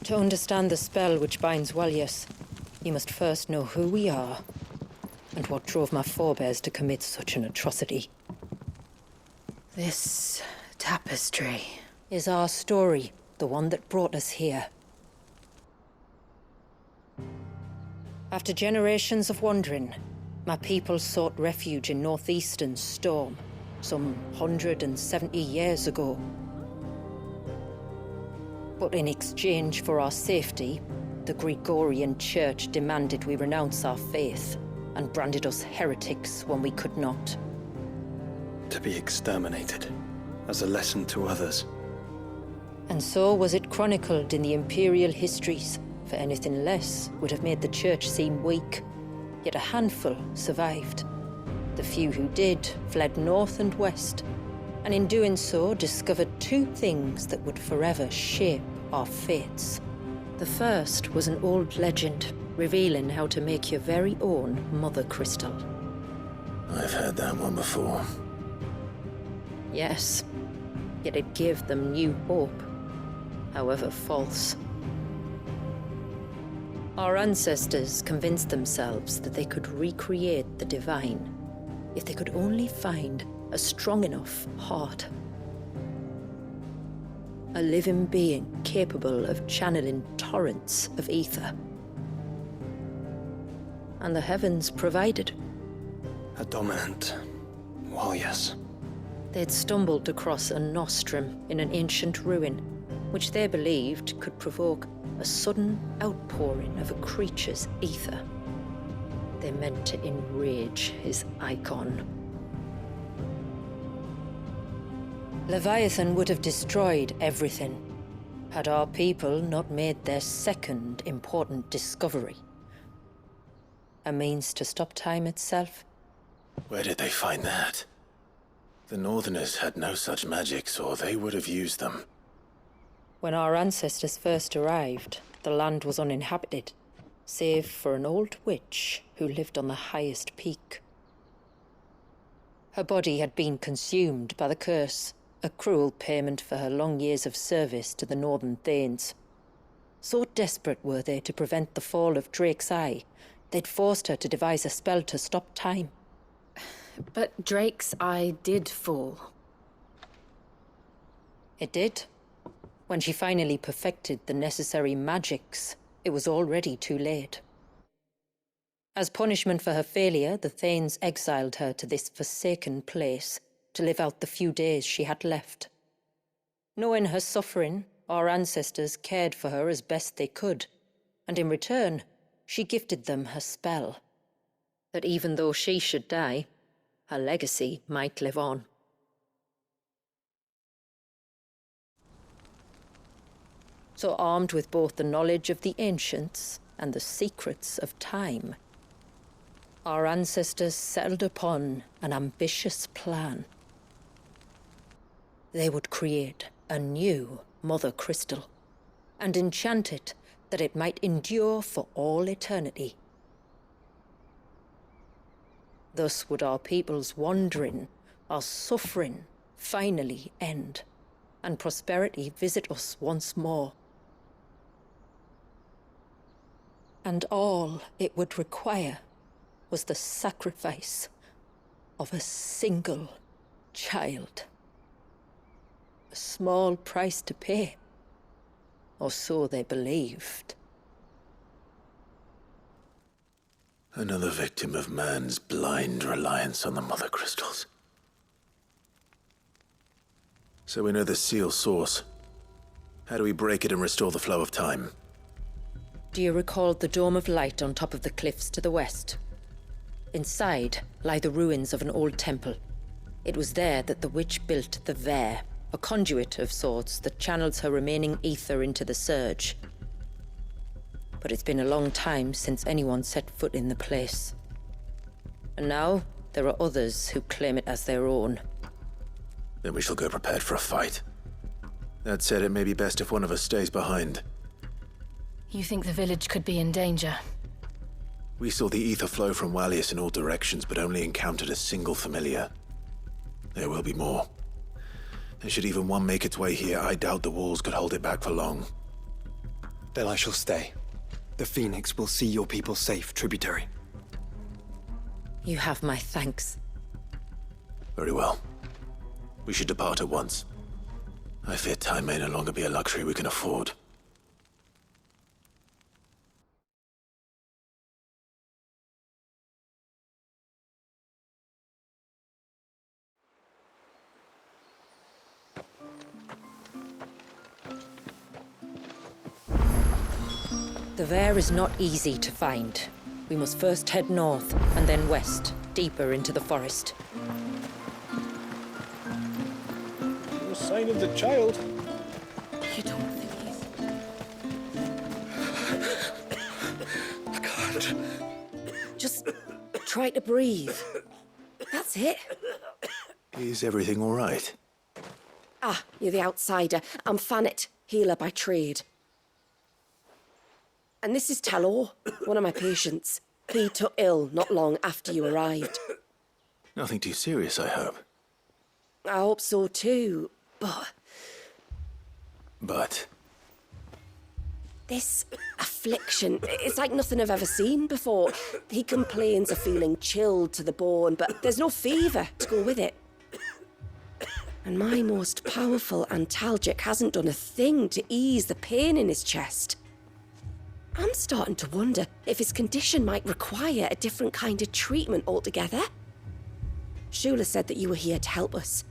To understand the spell which binds Walyas, you must first know who we are, and what drove my forebears to commit such an atrocity. This tapestry is our story, the one that brought us here. After generations of wandering, my people sought refuge in northeastern Storm, some 170 years ago. But in exchange for our safety, the Gregorian Church demanded we renounce our faith and branded us heretics when we could not. To be exterminated, as a lesson to others. And so was it chronicled in the imperial histories, for anything less would have made the Church seem weak. Yet a handful survived. The few who did fled north and west, and in doing so discovered two things that would forever shape our fates. The first was an old legend, revealing how to make your very own mother crystal. I've heard that one before. Yes, yet it gave them new hope, however false. Our ancestors convinced themselves that they could recreate the divine if they could only find a strong enough heart. A living being capable of channeling torrents of ether. And the heavens provided. A dominant Walyas. They'd stumbled across a nostrum in an ancient ruin, which they believed could provoke a sudden outpouring of a creature's ether. They meant to enrage his icon. Leviathan would have destroyed everything, had our people not made their second important discovery. A means to stop time itself. Where did they find that? The Northerners had no such magics, or they would have used them. When our ancestors first arrived, the land was uninhabited, save for an old witch who lived on the highest peak. Her body had been consumed by the curse, a cruel payment for her long years of service to the Northern Thanes. So desperate were they to prevent the fall of Drake's Eye, they'd forced her to devise a spell to stop time. But Drake's Eye did fall. It did. When she finally perfected the necessary magics, it was already too late. As punishment for her failure, the Thanes exiled her to this forsaken place to live out the few days she had left. Knowing her suffering, our ancestors cared for her as best they could, and in return, she gifted them her spell. That even though she should die, her legacy might live on. So armed with both the knowledge of the ancients and the secrets of time, our ancestors settled upon an ambitious plan. They would create a new mother crystal and enchant it that it might endure for all eternity. Thus would our people's wandering, our suffering, finally end, and prosperity visit us once more. And all it would require was the sacrifice of a single child. A small price to pay, or so they believed. Another victim of man's blind reliance on the mother crystals. So we know the seal source. How do we break it and restore the flow of time? Do you recall the dome of light on top of the cliffs to the west? Inside lie the ruins of an old temple. It was there that the witch built the Vare, a conduit of sorts that channels her remaining ether into the surge. But it's been a long time since anyone set foot in the place. And now, there are others who claim it as their own. Then we shall go prepared for a fight. That said, it may be best if one of us stays behind. You think the village could be in danger? We saw the ether flow from Walyas in all directions, but only encountered a single familiar. There will be more. And should even one make its way here, I doubt the walls could hold it back for long. Then I shall stay. The Phoenix will see your people safe, tributary. You have my thanks. Very well. We should depart at once. I fear time may no longer be a luxury we can afford. The Vare is not easy to find. We must first head north, and then west, deeper into the forest. No sign of the child. You don't think he's... I can't. Just try to breathe. That's it. Is everything all right? Ah, you're the outsider. I'm Fantasy, healer by trade. And this is Talor, one of my patients. He took ill not long after you arrived. Nothing too serious, I hope. I hope so too, But this affliction, it's like nothing I've ever seen before. He complains of feeling chilled to the bone, but there's no fever to go with it. And my most powerful antalgic hasn't done a thing to ease the pain in his chest. I'm starting to wonder if his condition might require a different kind of treatment altogether. Shula said that you were here to help us.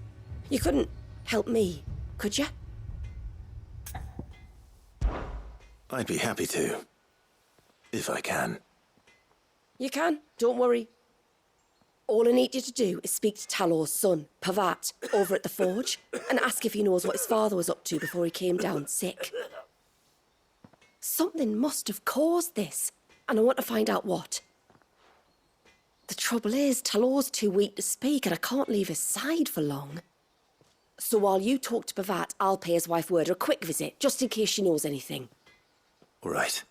You couldn't help me, could you? I'd be happy to. If I can. You can, don't worry. All I need you to do is speak to Talor's son, Pavat, over at the forge, and ask if he knows what his father was up to before he came down sick. Something must have caused this, and I want to find out what. The trouble is, Talor's too weak to speak, and I can't leave his side for long. So while you talk to Pavat, I'll pay his wife word a quick visit, just in case she knows anything. All right.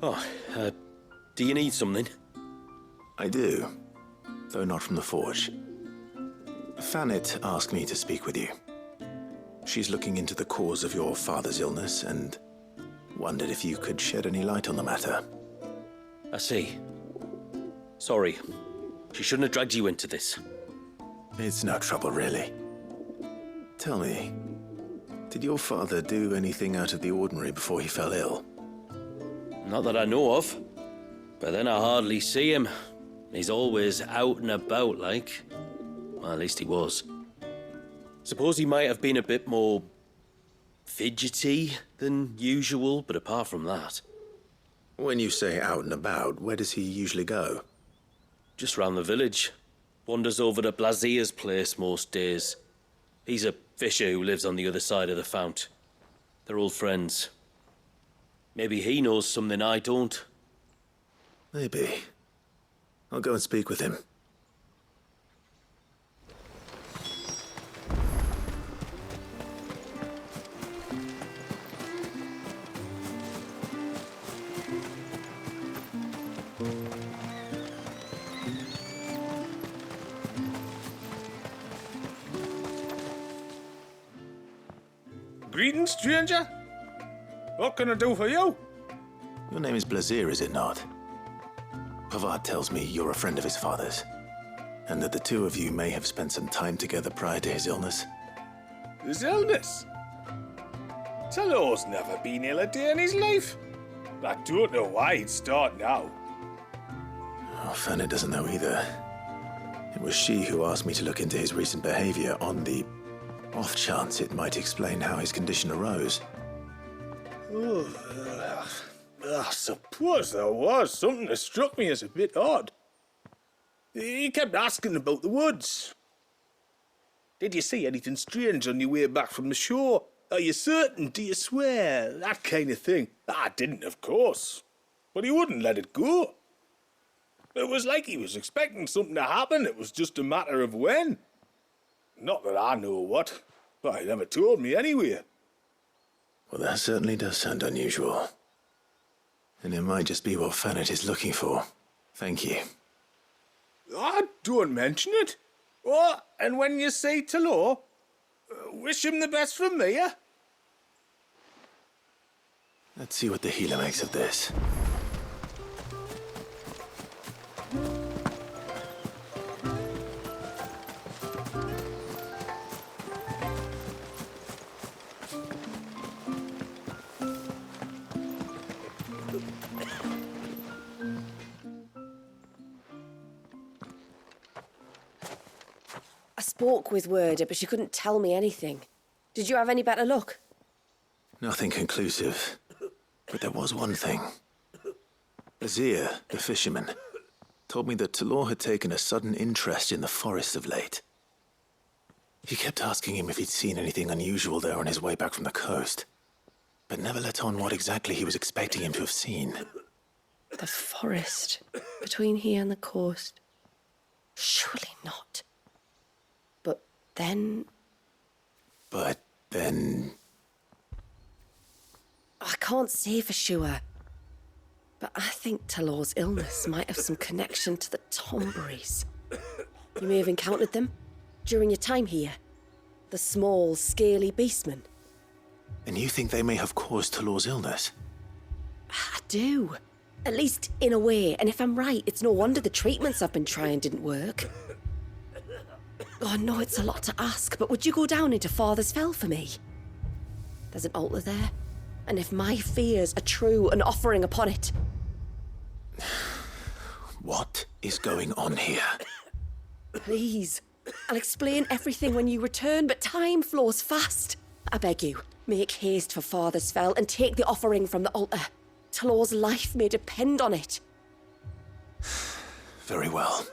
Oh, do you need something? I do, though not from the forge. Fanit asked me to speak with you. She's looking into the cause of your father's illness and wondered if you could shed any light on the matter. I see. Sorry. She shouldn't have dragged you into this. It's no trouble, really. Tell me, did your father do anything out of the ordinary before he fell ill? Not that I know of. But then I hardly see him. He's always out and about, like. Well, at least he was. Suppose he might have been a bit more fidgety than usual, but apart from that... When you say out and about, where does he usually go? Just round the village. Wanders over to Blazier's place most days. He's a fisher who lives on the other side of the fount. They're old friends. Maybe he knows something I don't. Maybe. I'll go and speak with him. Greetings, stranger. What can I do for you? Your name is Blazier, is it not? Pavad tells me you're a friend of his father's, and that the two of you may have spent some time together prior to his illness. His illness? Talor's never been ill a day in his life. I don't know why he'd start now. Oh, Fanny doesn't know either. It was she who asked me to look into his recent behavior on the off chance it might explain how his condition arose. I suppose there was something that struck me as a bit odd. He kept asking about the woods. Did you see anything strange on your way back from the shore? Are you certain? Do you swear? That kind of thing. I didn't, of course. But he wouldn't let it go. It was like he was expecting something to happen. It was just a matter of when. Not that I know what, but he never told me anyway. Well, that certainly does sound unusual. And it might just be what Fannet is looking for. Thank you. Don't mention it. Oh, and when you say hello, wish him the best from me, eh? Let's see what the healer makes of this. I spoke with Werder, but she couldn't tell me anything. Did you have any better luck? Nothing conclusive. But there was one thing. Azir, the fisherman, told me that Talor had taken a sudden interest in the forest of late. He kept asking him if he'd seen anything unusual there on his way back from the coast, but never let on what exactly he was expecting him to have seen. The forest between here and the coast. Surely not. But then... I can't say for sure. But I think Talor's illness might have some connection to the Tomberries. You may have encountered them during your time here. The small, scaly beastmen. And you think they may have caused Talor's illness? I do. At least in a way. And if I'm right, it's no wonder the treatments I've been trying didn't work. Oh, I know it's a lot to ask, but would you go down into Father's Fell for me? There's an altar there. And if my fears are true, an offering upon it. What is going on here? Please. I'll explain everything when you return, but time flows fast. I beg you, make haste for Father's Fell and take the offering from the altar. Talor's life may depend on it. Very well.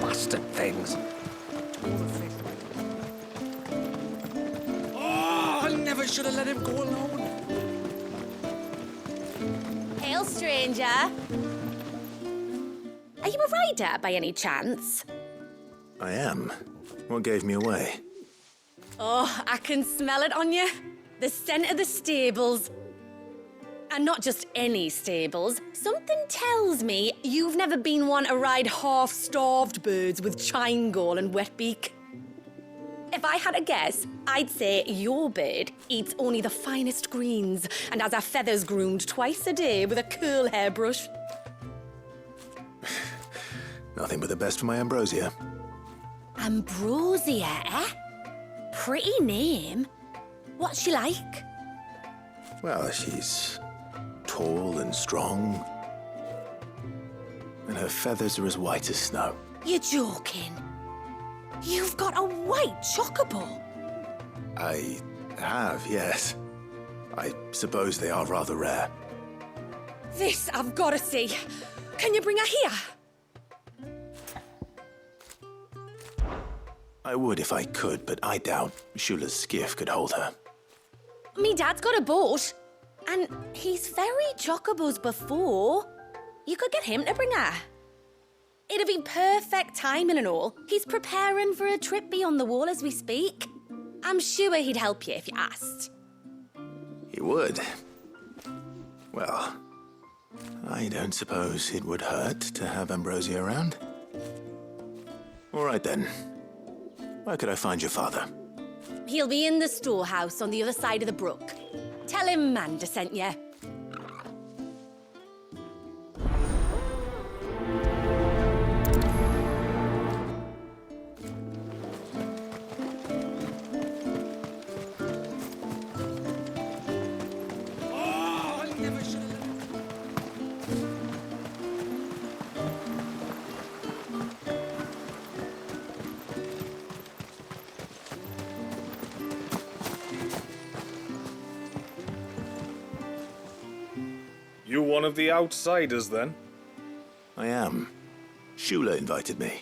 Bastard things. Oh, I never should have let him go alone. Hail, stranger. Are you a rider by any chance? I am. What gave me away? Oh, I can smell it on you. The scent of the stables. And not just any stables. Something tells me you've never been one to ride half-starved birds with chine-gall and wet beak. If I had a guess, I'd say your bird eats only the finest greens and has her feathers groomed twice a day with a curl hairbrush. Nothing but the best for my ambrosia. Ambrosia, eh? Pretty name. What's she like? Well, she's tall and strong. And her feathers are as white as snow. You're joking. You've got a white chocobo. I have, yes. I suppose they are rather rare. This I've got to see. Can you bring her here? I would if I could, but I doubt Shula's skiff could hold her. Me dad's got a boat. And he's ferried chocobos before. You could get him to bring her. It'd be perfect timing and all. He's preparing for a trip beyond the wall as we speak. I'm sure he'd help you if you asked. He would. Well, I don't suppose it would hurt to have Ambrosia around. All right then. Where could I find your father? He'll be in the storehouse on the other side of the brook. Tell him Manda sent you. You one of the outsiders, then? I am. Shula invited me.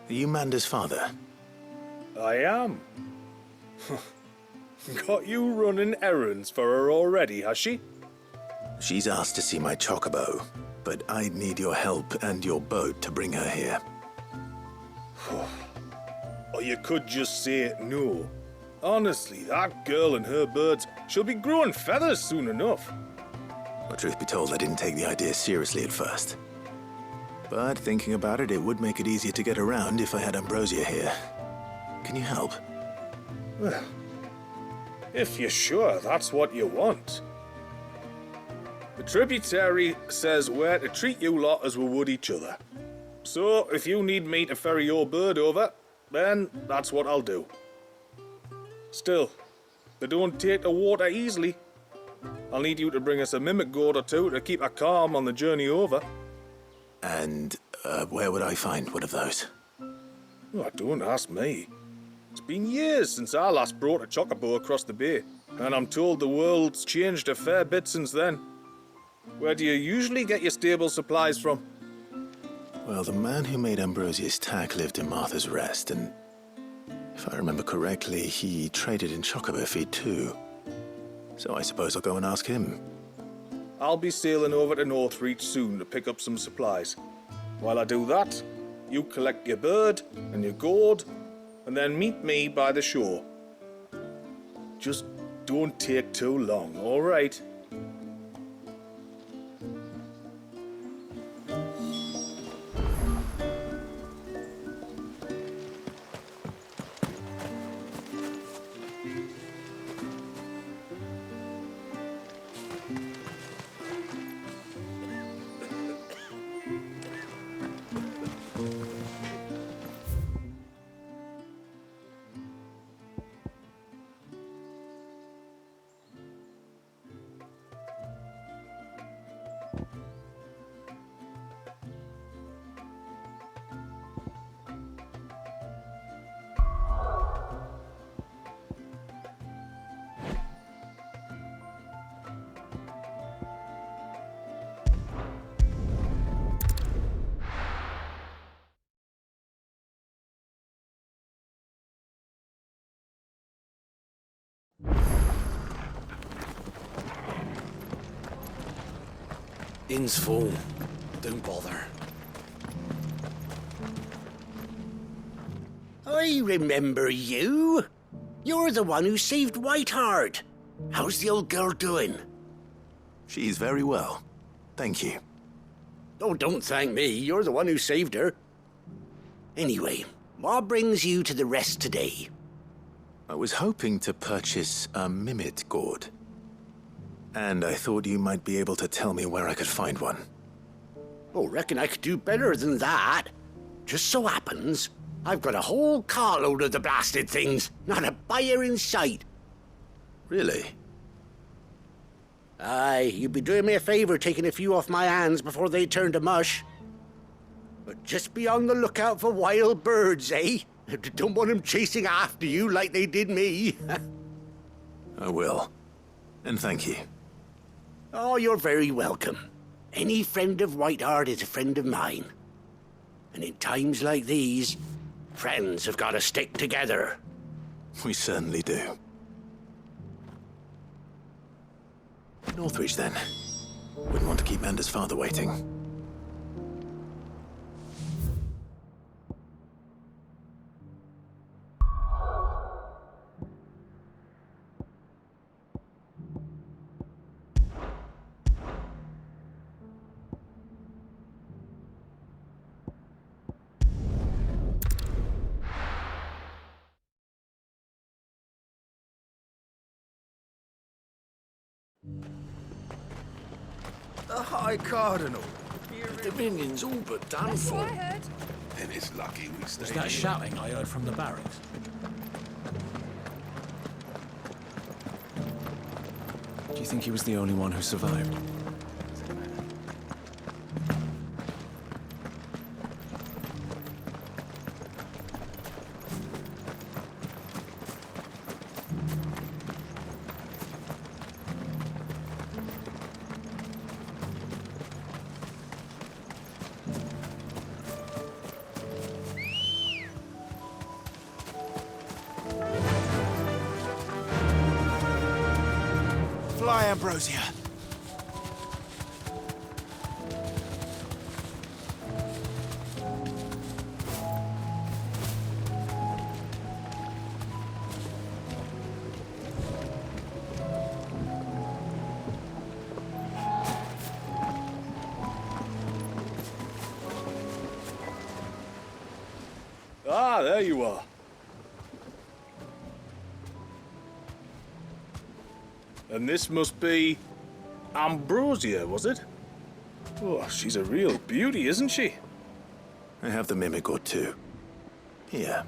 Are you Manda's father? I am. Got you running errands for her already, has she? She's asked to see my chocobo, but I'd need your help and your boat to bring her here. Or you could just say no. Honestly, that girl and her birds, she'll be growing feathers soon enough. Well, truth be told, I didn't take the idea seriously at first. But thinking about it, it would make it easier to get around if I had Ambrosia here. Can you help? Well, if you're sure that's what you want. The tributary says we're to treat you lot as we would each other. So, if you need me to ferry your bird over, then that's what I'll do. Still, they don't take the water easily. I'll need you to bring us a mimic goat or two to keep her calm on the journey over. And where would I find one of those? Oh, don't ask me. It's been years since I last brought a chocobo across the bay, and I'm told the world's changed a fair bit since then. Where do you usually get your stable supplies from? Well, the man who made Ambrosia's tack lived in Martha's Rest, and if I remember correctly, he traded in chocobo feed too. So I suppose I'll go and ask him. I'll be sailing over to Northreach soon to pick up some supplies. While I do that, you collect your bird and your gourd, and then meet me by the shore. Just don't take too long, all right? Inn's full. Don't bother. I remember you. You're the one who saved Whiteheart. How's the old girl doing? She's very well. Thank you. Oh, don't thank me. You're the one who saved her. Anyway, what brings you to the rest today? I was hoping to purchase a mimit gourd. And I thought you might be able to tell me where I could find one. Oh, reckon I could do better than that. Just so happens, I've got a whole carload of the blasted things. Not a buyer in sight. Really? Aye, you'd be doing me a favor taking a few off my hands before they turn to mush. But just be on the lookout for wild birds, eh? Don't want them chasing after you like they did me. I will. And thank you. Oh, you're very welcome. Any friend of Whiteheart is a friend of mine. And in times like these, friends have got to stick together. We certainly do. Northreach, then. Wouldn't want to keep Manda's father waiting. The High Cardinal. The Dominion's all but done for. Then it's lucky we stayed. Was that shouting I heard from the barracks? Do you think he was the only one who survived? way, Ambrosia. Ah, there you are. And this must be Ambrosia, was it? Oh, she's a real beauty, isn't she? I have the mimic or two. Here.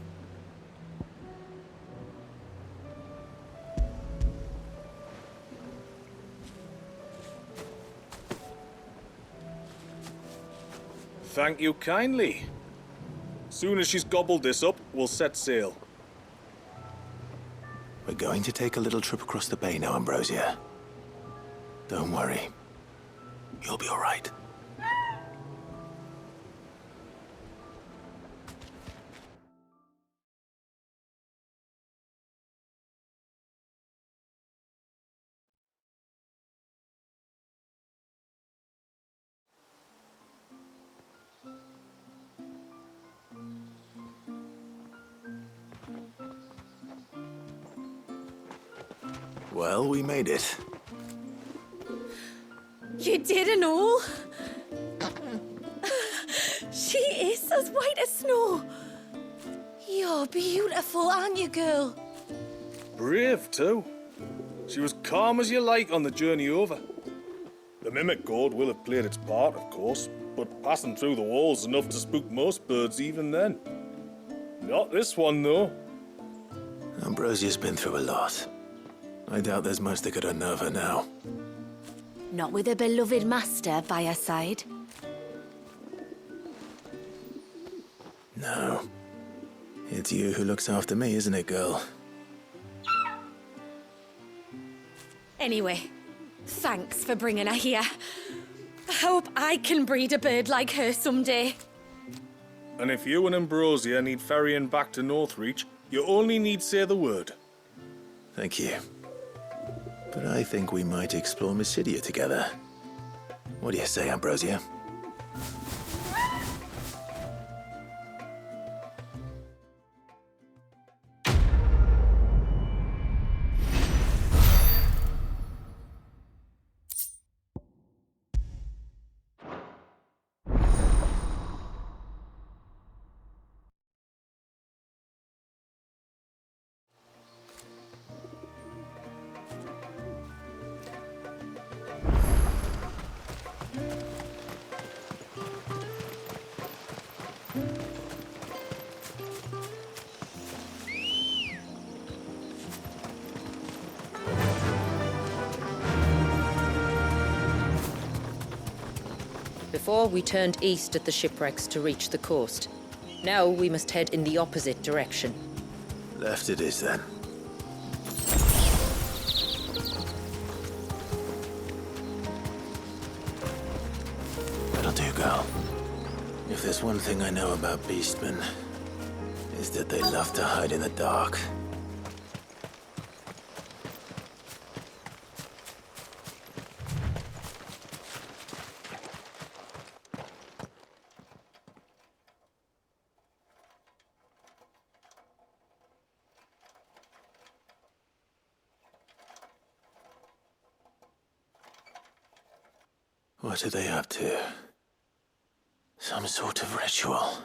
Thank you kindly. Soon as she's gobbled this up, we'll set sail. We're going to take a little trip across the bay now, Ambrosia. Don't worry. You'll be all right. Well, we made it. You didn't all? She is as white as snow. You're beautiful, aren't you, girl? Brave, too. She was calm as you like on the journey over. The mimic gourd will have played its part, of course, but passing through the walls enough to spook most birds even then. Not this one, though. Ambrosia's been through a lot. I doubt there's much that could unnerve her now. Not with a beloved master by her side. No. It's you who looks after me, isn't it, girl? Anyway, thanks for bringing her here. I hope I can breed a bird like her someday. And if you and Ambrosia need ferrying back to Northreach, you only need say the word. Thank you. But I think we might explore Mysidia together. What do you say, Ambrosia? Before, we turned east at the shipwrecks to reach the coast. Now we must head in the opposite direction. Left it is, then. That'll do, girl. If there's one thing I know about beastmen, is that they love to hide in the dark. What are they up to? Some sort of ritual.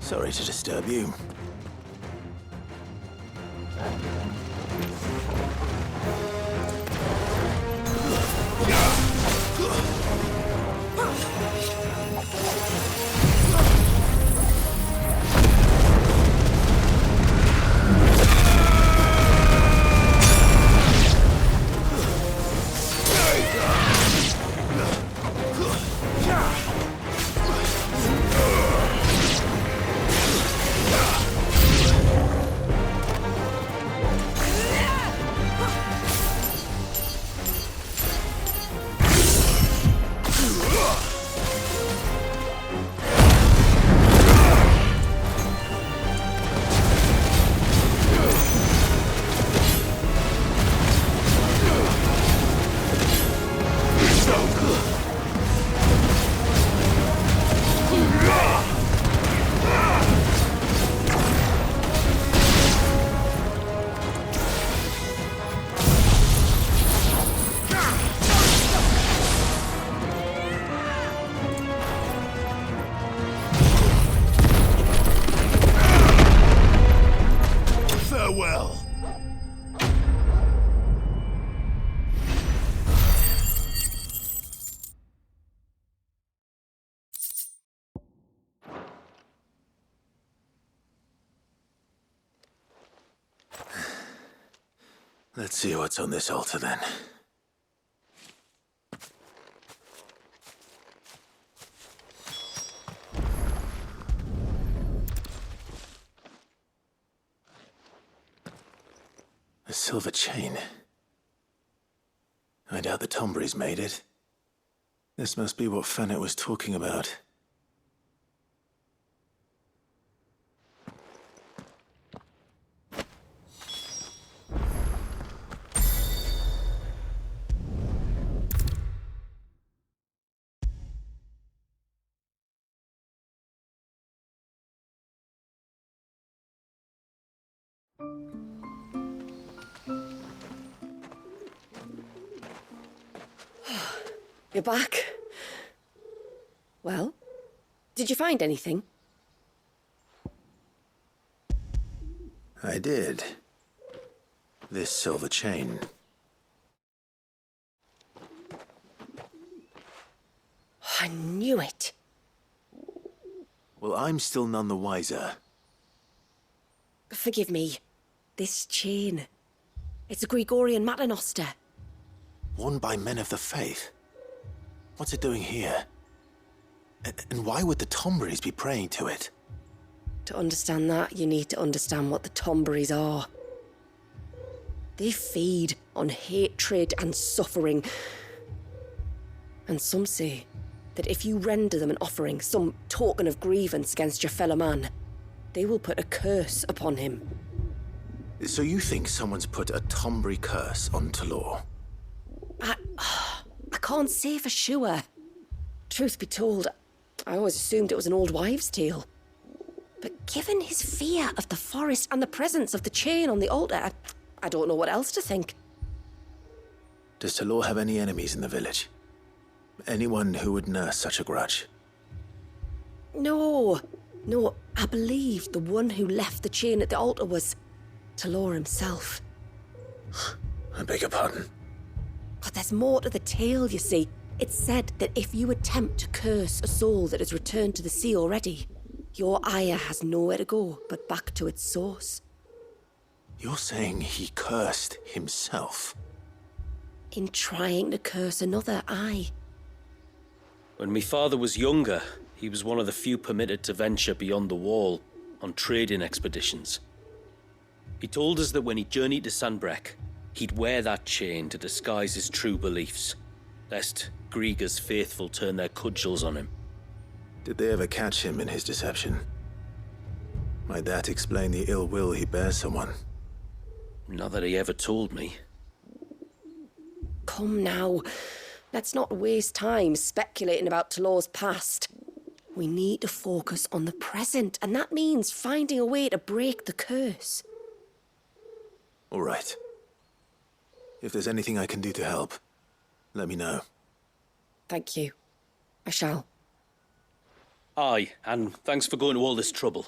Sorry to disturb you. Let's see what's on this altar then. A silver chain. I doubt the Tomberries made it. This must be what Fannet was talking about. You're back. Well, did you find anything? I did. This silver chain. I knew it. Well, I'm still none the wiser. Forgive me. This chain. It's a Gregorian Maternoster. Worn by men of the faith. What's it doing here? And why would the Tomberries be praying to it? To understand that, you need to understand what the Tomberries are. They feed on hatred and suffering. And some say that if you render them an offering, some token of grievance against your fellow man, they will put a curse upon him. So you think someone's put a Tomberry curse on Talor? I can't say for sure. Truth be told, I always assumed it was an old wives' tale. But given his fear of the forest and the presence of the chain on the altar, I don't know what else to think. Does Talor have any enemies in the village? Anyone who would nurse such a grudge? No, I believe the one who left the chain at the altar was Talor himself. I beg your pardon? But there's more to the tale, you see. It's said that if you attempt to curse a soul that has returned to the sea already, your ire has nowhere to go but back to its source. You're saying he cursed himself? In trying to curse another, aye. When my father was younger, he was one of the few permitted to venture beyond the wall on trading expeditions. He told us that when he journeyed to Sanbreque, he'd wear that chain to disguise his true beliefs, lest Grieger's faithful turn their cudgels on him. Did they ever catch him in his deception? Might that explain the ill will he bears someone? Not that he ever told me. Come now. Let's not waste time speculating about Talor's past. We need to focus on the present, and that means finding a way to break the curse. All right. If there's anything I can do to help, let me know. Thank you. I shall. Aye, and thanks for going to all this trouble.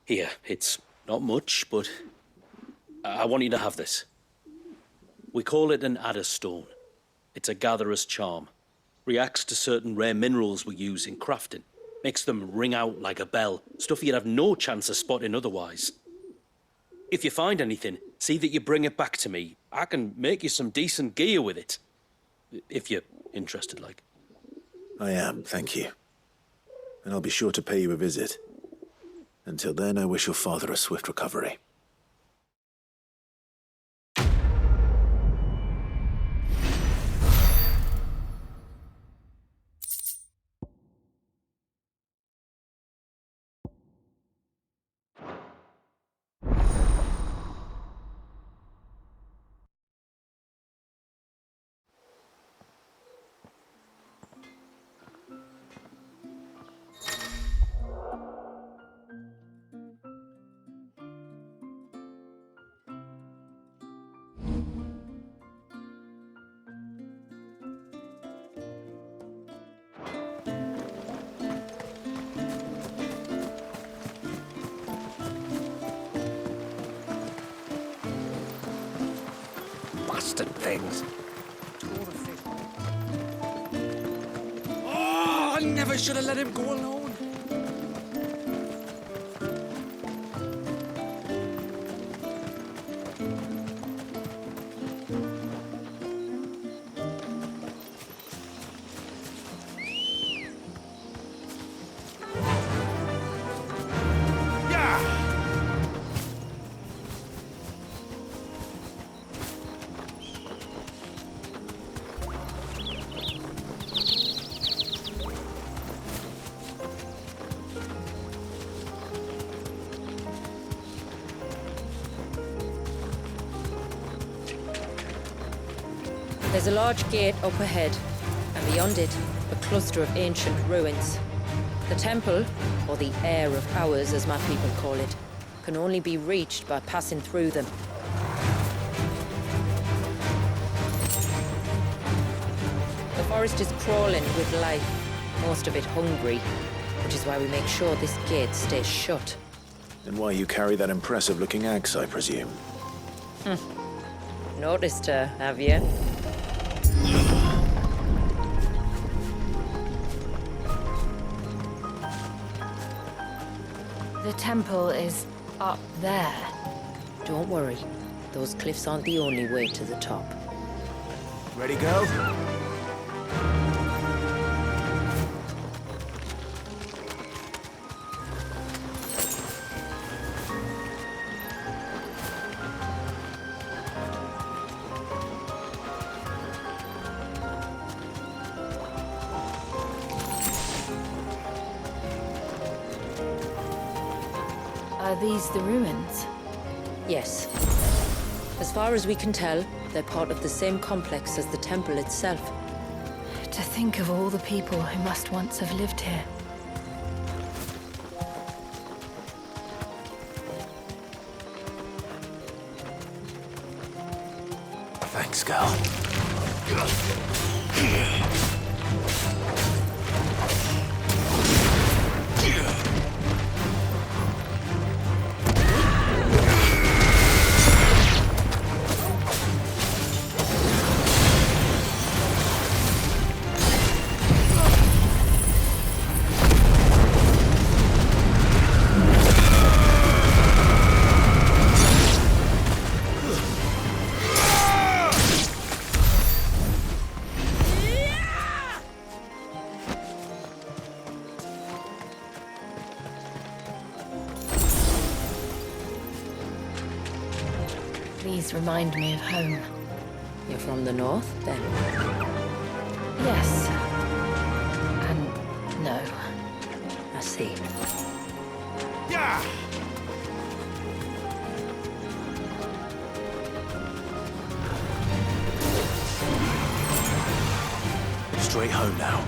Here, it's not much, but I want you to have this. We call it an adder stone. It's a gatherer's charm. Reacts to certain rare minerals we use in crafting. Makes them ring out like a bell, stuff you'd have no chance of spotting otherwise. If you find anything, see that you bring it back to me. I can make you some decent gear with it. If you're interested, like. I am, thank you. And I'll be sure to pay you a visit. Until then, I wish your father a swift recovery. Bastard things. Oh, I never should have let him go alone. There's a large gate up ahead, and beyond it, a cluster of ancient ruins. The temple, or the Heir of Powers as my people call it, can only be reached by passing through them. The forest is crawling with life, most of it hungry, which is why we make sure this gate stays shut. And why you carry that impressive-looking axe, I presume. Noticed her, have you? The temple is up there. Don't worry. Those cliffs aren't the only way to the top. Ready, go? Are these the ruins? Yes. As far as we can tell, they're part of the same complex as the temple itself. To think of all the people who must once have lived here. Thanks, girl. These remind me of home. You're from the north, then? Yes. And no. I see. Straight home now.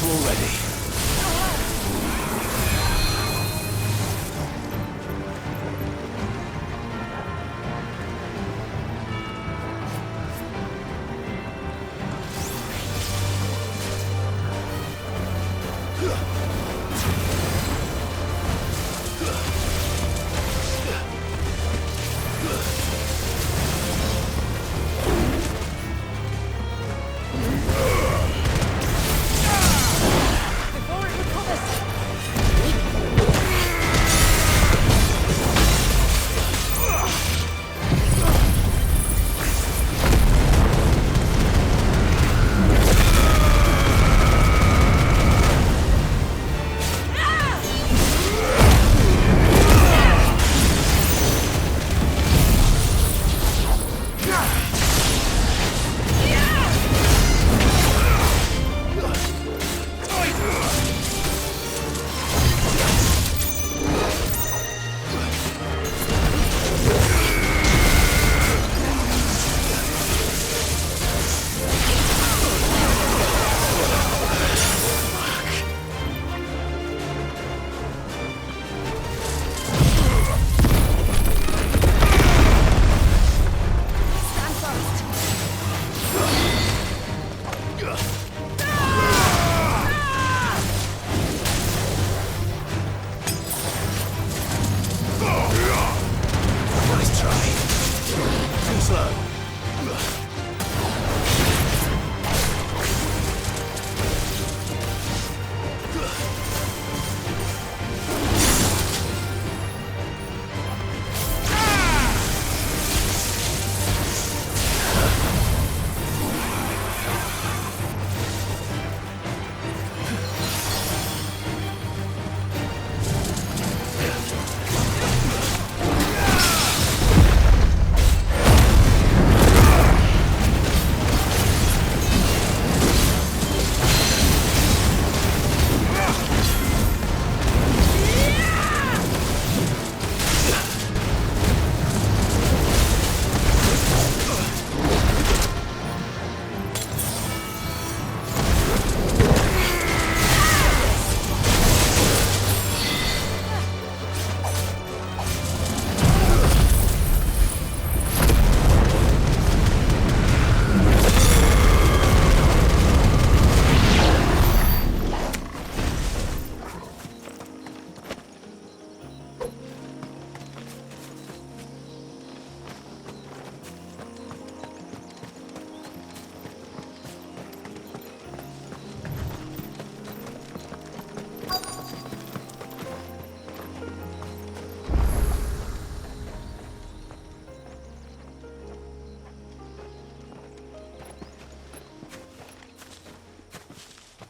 already.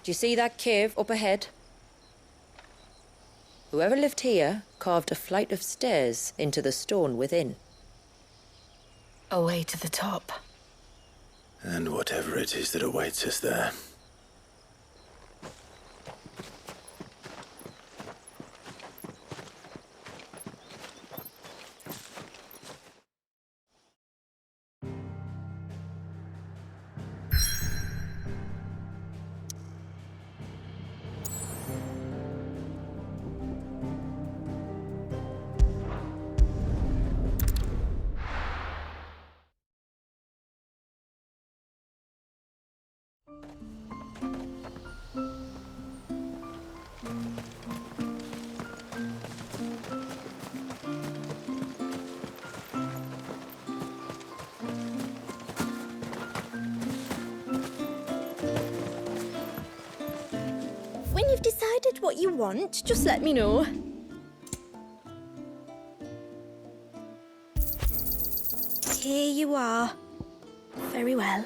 Do you see that cave up ahead? Whoever lived here carved a flight of stairs into the stone within. A way to the top. And whatever it is that awaits us there. When you've decided what you want, just let me know. Here you are. Very well.